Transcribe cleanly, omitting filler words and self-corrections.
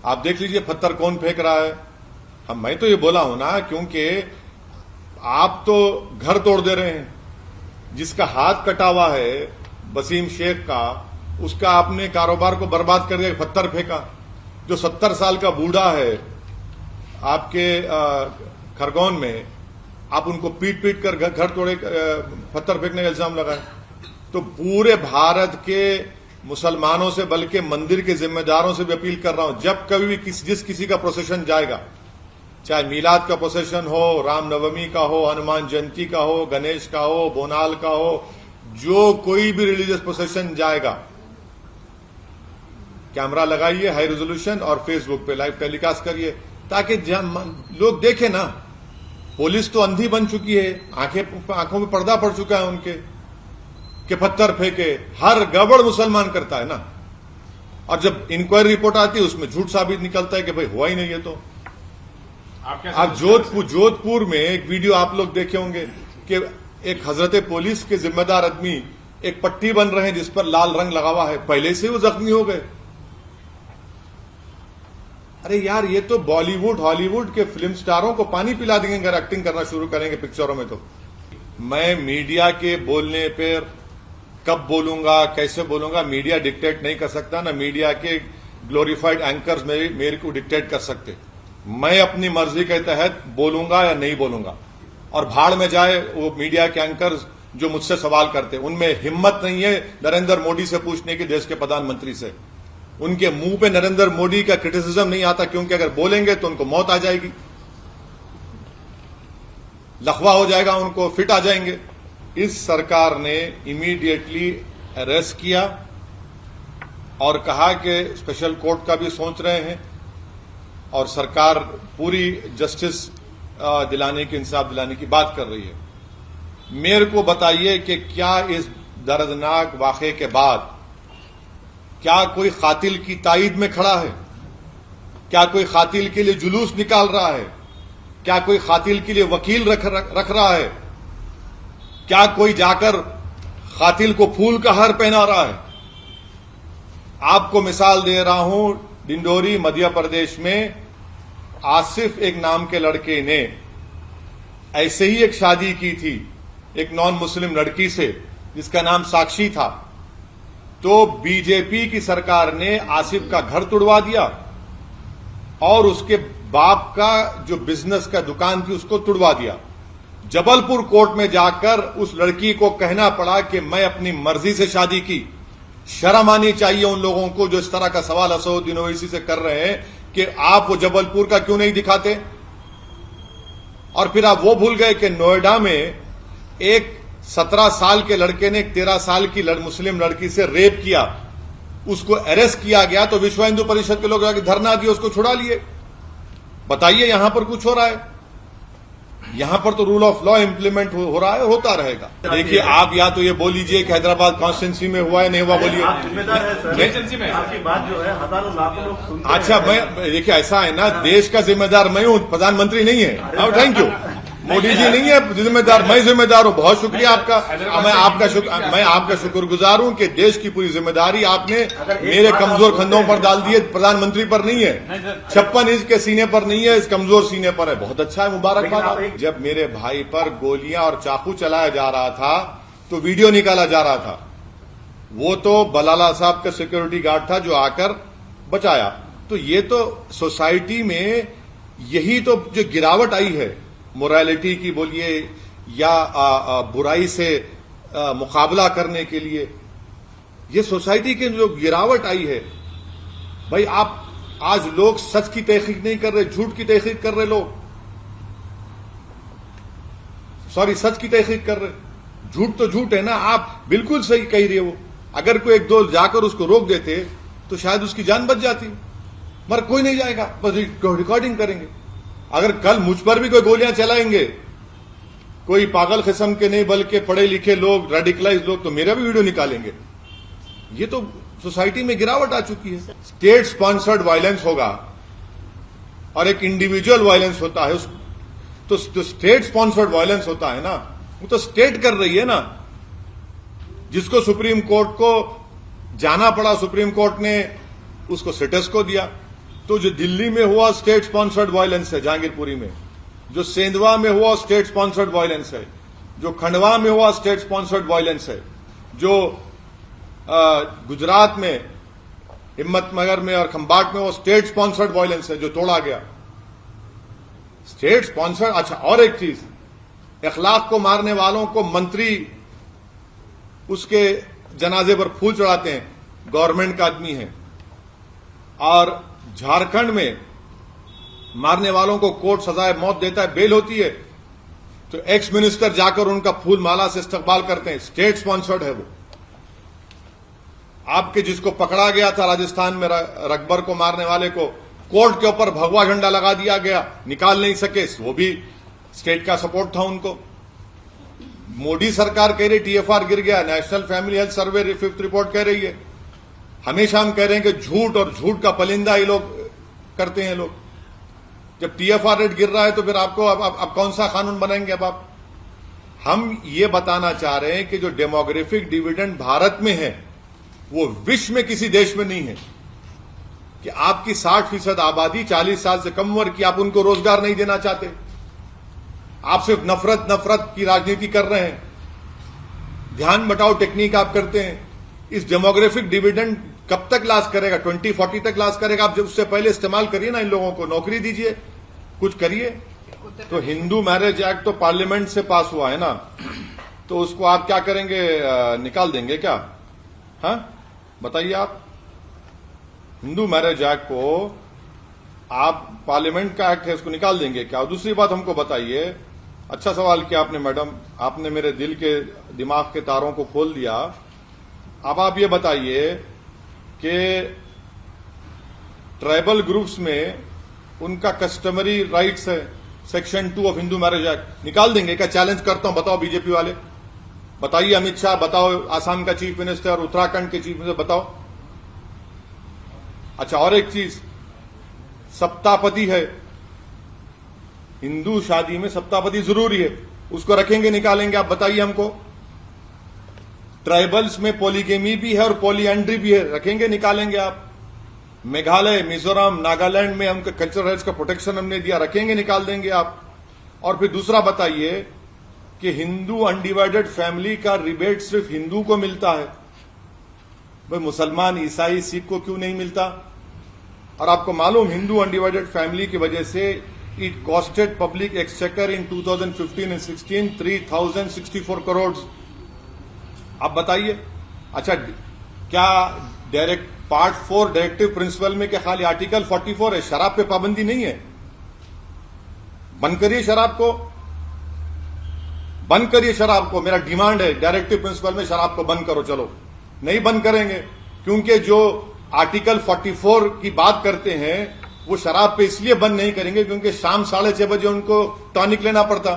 आप देख लीजिए पत्थर कौन फेंक रहा है। मैं तो ये बोला हूं ना, क्योंकि आप तो घर तोड़ दे रहे हैं। जिसका हाथ कटा हुआ है वसीम शेख का, उसका आपने कारोबार को बर्बाद कर दिया, पत्थर फेंका। जो 70 साल का बूढ़ा है आपके खरगोन में, आप उनको पीट पीट कर घर तोड़े, पत्थर फेंकने का इल्जाम लगाए। तो पूरे भारत के मुसलमानों से, बल्कि मंदिर के जिम्मेदारों से भी अपील कर रहा हूं, जब कभी भी जिस किसी का प्रोसेशन जाएगा, चाहे मीलाद का प्रोसेशन हो, रामनवमी का हो, हनुमान जयंती का हो, गणेश का हो, बोनाल का हो, जो कोई भी रिलीजियस प्रोसेशन जाएगा, कैमरा लगाइए हाई रेजोल्यूशन और फेसबुक पे लाइव टेलीकास्ट करिए, ताकि लोग देखें ना। पुलिस तो अंधी बन चुकी है, आंखों में पर्दा पड़ चुका है उनके, कि पत्थर फेंके। हर गड़बड़ मुसलमान करता है ना, और जब इंक्वायरी रिपोर्ट आती है उसमें झूठ साबित निकलता है कि भाई हुआ ही नहीं है। तो आप जोधपुर में एक वीडियो आप लोग देखे होंगे कि एक हजरत पुलिस के जिम्मेदार आदमी एक पट्टी बन रहे हैं जिस पर लाल रंग लगा हुआ है, पहले से वो जख्मी हो गए। अरे यार, ये तो बॉलीवुड हॉलीवुड के फिल्म स्टारों को पानी पिला देंगे अगर एक्टिंग करना शुरू करेंगे पिक्चरों में। तो मैं मीडिया के बोलने पर कब बोलूंगा, कैसे बोलूंगा, मीडिया डिक्टेट नहीं कर सकता ना। मीडिया के ग्लोरीफाइड एंकर्स मेरे को डिक्टेट कर सकते। मैं अपनी मर्जी के तहत बोलूंगा या नहीं बोलूंगा, और भाड़ में जाए वो मीडिया के एंकर्स जो मुझसे सवाल करते। उनमें हिम्मत नहीं है नरेंद्र मोदी से पूछने की, देश के प्रधानमंत्री से। उनके मुंह पे नरेंद्र मोदी का क्रिटिसिज्म नहीं आता, क्योंकि अगर बोलेंगे तो उनको मौत आ जाएगी, लखवा हो जाएगा, उनको फिट आ जाएंगे। इस सरकार ने इमीडिएटली अरेस्ट किया और कहा कि स्पेशल कोर्ट का भी सोच रहे हैं, और सरकार पूरी जस्टिस दिलाने की, इंसाफ दिलाने की बात कर रही है। मेरे को बताइए कि क्या इस दर्दनाक वाक़े के बाद क्या कोई कातिल की ताईद में खड़ा है? क्या कोई कातिल के लिए जुलूस निकाल रहा है? क्या कोई कातिल के लिए वकील रख रहा है? क्या कोई जाकर कातिल को फूल का हार पहना रहा है? आपको मिसाल दे रहा हूं, डिंडोरी मध्य प्रदेश में आसिफ एक नाम के लड़के ने ऐसे ही एक शादी की थी एक नॉन मुस्लिम लड़की से जिसका नाम साक्षी था। तो बीजेपी की सरकार ने आसिफ का घर तुड़वा दिया और उसके बाप का जो बिजनेस का दुकान थी उसको तुड़वा दिया। जबलपुर कोर्ट में जाकर उस लड़की को कहना पड़ा कि मैं अपनी मर्जी से शादी की। शर्म आनी चाहिए उन लोगों को जो इस तरह का सवाल असदुद्दीन ओवैसी से कर रहे हैं कि आप वो जबलपुर का क्यों नहीं दिखाते। और फिर आप वो भूल गए कि नोएडा में एक 17 साल के लड़के ने एक 13 साल की मुस्लिम लड़की से रेप किया, उसको अरेस्ट किया गया तो विश्व हिंदू परिषद के लोग जाकर धरना दिए, उसको छुड़ा लिए। बताइए यहां पर कुछ हो रहा है? यहां पर तो रूल ऑफ लॉ इंप्लीमेंट हो रहा है, होता रहेगा। देखिए, आप या तो ये बोल लीजिए कि हैदराबाद कॉन्स्टिट्यूंसी में हुआ है, नहीं हुआ, बोलिए। आपकी बात जो है हजारों लाखों लोग सुनते हैं। अच्छा, मैं देखिए ऐसा है ना, देश का जिम्मेदार मैं हूं, प्रधानमंत्री नहीं है। अब थैंक यू, मोदी जी नहीं है जिम्मेदार, मैं जिम्मेदार हूं। बहुत शुक्रिया आपका, मैं आपका शुक्रगुजार हूं कि देश की पूरी जिम्मेदारी आपने मेरे कमजोर कंधों पर डाल दी है, प्रधानमंत्री पर नहीं है। 56 इंच के सीने पर नहीं है, इस कमजोर सीने पर है। बहुत अच्छा है, मुबारकबाद। जब मेरे भाई पर गोलियां और चाकू चलाया जा रहा था तो वीडियो निकाला जा रहा था। वो तो बलाला साहब का सिक्योरिटी गार्ड था जो आकर बचाया। तो ये तो सोसाइटी में यही तो जो गिरावट आई है मोरालिटी की बोलिए या बुराई से मुकाबला करने के लिए, ये सोसाइटी की जो गिरावट आई है। भाई, आप आज लोग सच की तहकीक नहीं कर रहे, झूठ की तहकीक कर रहे लोग। सॉरी, सच की तहकीक कर रहे। झूठ तो झूठ है ना, आप बिल्कुल सही कह रहे हो। अगर कोई एक दो जाकर उसको रोक देते तो शायद उसकी जान बच जाती, मगर कोई नहीं जाएगा, बस रिकॉर्डिंग करेंगे। अगर कल मुझ पर भी कोई गोलियां चलाएंगे, कोई पागल किस्म के नहीं बल्कि पढ़े लिखे लोग, रेडिकलाइज लोग, तो मेरा भी वीडियो निकालेंगे। ये तो सोसाइटी में गिरावट आ चुकी है। स्टेट स्पॉन्सर्ड वायलेंस होगा और एक इंडिविजुअल वायलेंस होता है। तो स्टेट स्पॉन्सर्ड वायलेंस होता है ना, वो तो स्टेट कर रही है ना, जिसको सुप्रीम कोर्ट को जाना पड़ा। सुप्रीम कोर्ट ने उसको स्टेटस को दिया। तो जो दिल्ली में हुआ स्टेट स्पॉन्सर्ड वायलेंस है जहांगीरपुरी में, जो सेंधवा में हुआ स्टेट स्पॉन्सर्ड वायलेंस है, जो खंडवा में हुआ स्टेट स्पॉन्सर्ड वायलेंस है, जो गुजरात में हिम्मतनगर में और खंबाट में वो स्टेट स्पॉन्सर्ड वायलेंस है जो तोड़ा गया। State sponsored. अच्छा, और एक चीज, इखलाक को मारने वालों को मंत्री उसके जनाजे पर फूल चढ़ाते हैं, गवर्नमेंट का आदमी है। और झारखंड में मारने वालों को कोर्ट सजाए मौत देता है, बेल होती है, तो एक्स मिनिस्टर जाकर उनका फूल माला से इस्तकबाल करते हैं। स्टेट स्पॉन्सर्ड है वो। आपके जिसको पकड़ा गया था राजस्थान में, रकबर को मारने वाले को, कोर्ट के ऊपर भगवा झंडा लगा दिया गया, निकाल नहीं सके, वो भी स्टेट का सपोर्ट था उनको। मोदी सरकार कह रही टीएफआर गिर गया, national family health survey 5th report कह रही है। हमेशा हम कह रहे हैं कि झूठ और झूठ का पलिंदा ये लोग करते हैं लोग। जब टीएफआर रेट गिर रहा है तो फिर आपको अब कौन सा कानून बनाएंगे अब आप? हम ये बताना चाह रहे हैं कि जो डेमोग्राफिक डिविडेंड भारत में है वो विश्व में किसी देश में नहीं है। कि आपकी 60% आबादी 40 साल से कम उम्र की, आप उनको रोजगार नहीं देना चाहते, आप सिर्फ नफरत की राजनीति कर रहे हैं, ध्यान बटाओ टेक्निक आप करते हैं। इस डेमोग्राफिक डिविडेंड कब तक लास्ट करेगा? 2040 तक लास्ट करेगा। आप जब उससे पहले इस्तेमाल करिए ना, इन लोगों को नौकरी दीजिए, कुछ करिए। तो हिंदू मैरिज एक्ट तो पार्लियामेंट से पास हुआ है ना, तो उसको आप क्या करेंगे? निकाल देंगे क्या? हाँ, बताइए आप। हिंदू मैरिज एक्ट को आप, पार्लियामेंट का एक्ट है, उसको निकाल देंगे क्या? और दूसरी बात हमको बताइए, अच्छा सवाल किया आपने मैडम, आपने मेरे दिल के दिमाग के तारों को खोल दिया। अब आप ये बताइए कि ट्राइबल ग्रुप्स में उनका कस्टमरी राइट्स है, section 2 of Hindu marriage act, निकाल देंगे क्या? चैलेंज करता हूं, बताओ बीजेपी वाले, बताइए। अमित शाह बताओ, आसाम का चीफ मिनिस्टर और उत्तराखंड के चीफ मिनिस्टर बताओ। अच्छा, और एक चीज, सप्तापति है, हिंदू शादी में सप्तापति जरूरी है, उसको रखेंगे निकालेंगे? आप बताइए हमको। ट्राइबल्स में पॉलीगेमी भी है और पॉलीएंड्री भी है, रखेंगे निकालेंगे आप? मेघालय, मिजोरम, नागालैंड में हमको कल्चरल राइट्स का प्रोटेक्शन हमने दिया, रखेंगे निकाल देंगे आप? और फिर दूसरा बताइए कि हिंदू अनडिवाइडेड फैमिली का रिबेट सिर्फ हिंदू को मिलता है, भाई मुसलमान, ईसाई, सिख को क्यों नहीं मिलता? और आपको मालूम, हिंदू अनडिवाइडेड फैमिली की वजह से it costed public exchequer in 2015 and 16 3064 crore. आप बताइए। अच्छा, क्या डायरेक्ट पार्ट 4 डायरेक्टिव प्रिंसिपल में क्या खाली आर्टिकल 44 है? शराब पे पाबंदी नहीं है? बंद करिए शराब को, बंद करिए शराब को। मेरा डिमांड है, डायरेक्टिव प्रिंसिपल में शराब को बंद करो। चलो, नहीं बंद करेंगे, क्योंकि जो आर्टिकल 44 की बात करते हैं वो शराब पे इसलिए बंद नहीं करेंगे क्योंकि शाम 6:30 बजे उनको टॉनिक लेना पड़ता।